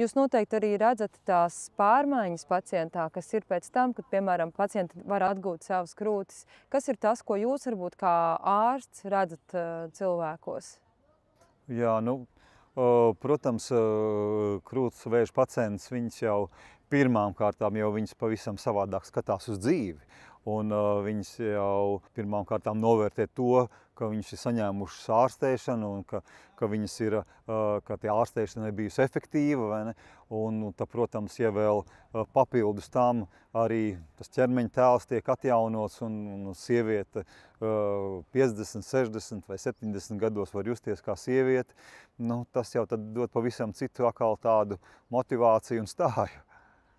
Jūs noteikti arī redzat tās pārmaiņas pacientā, kas ir pēc tam, kad, piemēram, pacienti var atgūt savas krūtis. Kas ir tas, ko jūs varbūt kā ārsts redzat cilvēkos? Jā, protams, krūts vēža pacients, viņas jau pirmām kārtām viņas pavisam savādāk skatās uz dzīvi. Un viņas jau pirmām kārtām novērtē to, ka viņas ir saņēmušas ārstēšanu un ka viņas ir, ka tie ārstēšana ir bijusi efektīva, vai ne? Un tad, protams, ja vēl papildus tam arī tas ķermeņa tēls tiek atjaunots un sieviete 50, 60 vai 70 gados var justies kā sieviete, tas jau tad dod pavisam citu atkal tādu motivāciju un stāju.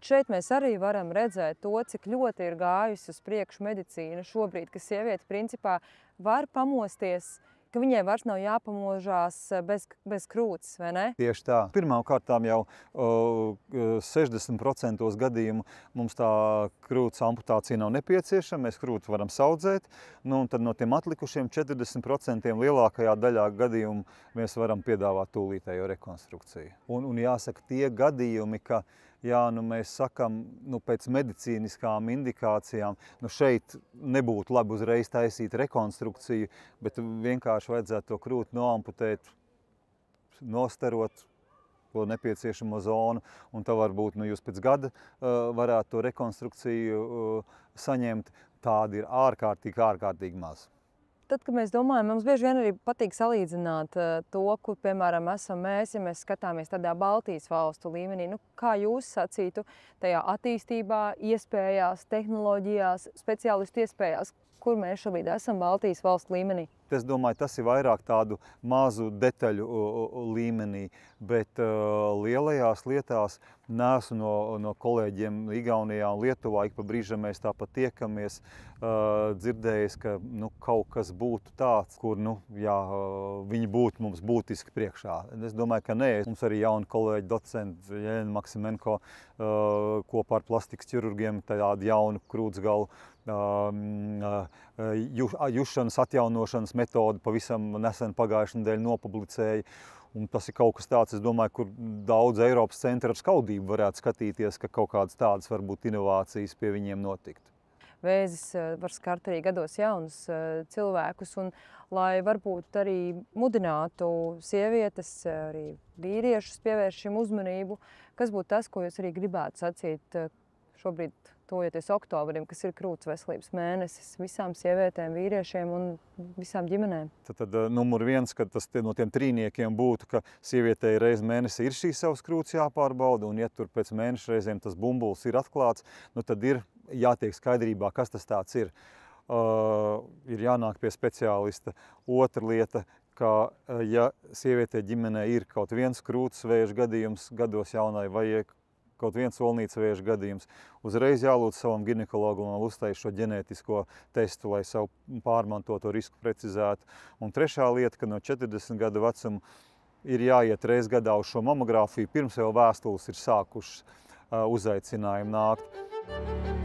Šeit mēs arī varam redzēt to, cik ļoti ir gājusi uz priekšu medicīna šobrīd, ka sieviete principā var pamosties, ka viņai vairs nav jāpamožās bez krūtis, vai ne? Tieši tā. Pirmām kārtām jau 60% gadījumu mums tā krūts amputācija nav nepieciešama, mēs krūti varam saudzēt, un tad no tiem atlikušiem 40% lielākajā daļā gadījumu mēs varam piedāvāt tūlītējo rekonstrukciju. Un jāsaka, tie gadījumi, ka mēs sakam, pēc medicīniskām indikācijām, šeit nebūtu labi uzreiz taisīt rekonstrukciju, bet vienkārši vajadzētu to krūti noamputēt, nostarot to nepieciešamo zonu, un tad varbūt jūs pēc gada varētu to rekonstrukciju saņemt. Tādi ir ārkārtīgi maz. Tad, kad mēs domājam, mums bieži vien arī patīk salīdzināt to, kur, piemēram, esam mēs, ja mēs skatāmies tādā Baltijas valstu līmenī. Kā jūs sacītu tajā attīstībā, iespējās, tehnoloģijās, speciālistu iespējās, kur mēs šobrīd esam Baltijas valstu līmenī? Es domāju, tas ir vairāk tādu mazu detaļu līmenī, bet lielajās lietās neesmu no kolēģiem Igaunijā un Lietuvā, ik pa brīžam mēs tāpat tiekamies, dzirdējis, ka kaut kas būtu tāds, kur viņi būtu mums būtiski priekšā. Es domāju, ka nē. Mums arī jauni kolēģi, docenti Jelena Maksimenko kopā ar plastikas ķirurgiem tādu jaunu krūtsgalu jušanas atjaunošanas metodi pavisam nesen pagājušajā nedēļā nopublicēja. Un tas ir kaut kas tāds, es domāju, kur daudz Eiropas centra ar skaudību varētu skatīties, ka kaut kādas tādas varbūt inovācijas pie viņiem notikt. Vēzis var skart arī gados jaunus cilvēkus, un lai varbūt arī mudinātu sievietes, arī vīriešus pievērst šim uzmanību, kas būtu tas, ko jūs arī gribētu sacīt šobrīd, tojoties oktobrim, kas ir krūts veselības mēnesis visām sievietēm, vīriešiem un visām ģimenēm? Tad numur viens, ka tas no tiem trīniekiem būtu, ka sievietei reiz mēnesī ir šīs savas krūts jāpārbauda, un ja tur pēc mēneša reizēm tas bumbulis ir atklāts, tad ir jātiek skaidrībā, kas tas tāds ir. Ir jānāk pie speciālista. Otra lieta, ka ja sievietei ģimenē ir kaut viens krūts vēža gadījums gados jaunai vai kaut viens olnīca vēža gadījums, uzreiz jālūdz savam ginekologam un uztais šo ģenētisko testu, lai savu pārmantoto risku precizētu. Un trešā lieta, ka no 40 gadu vecuma ir jāiet reiz gadā uz šo mamogrāfiju, pirms vēl vēstules ir sākušas uzaicinājumi nākt.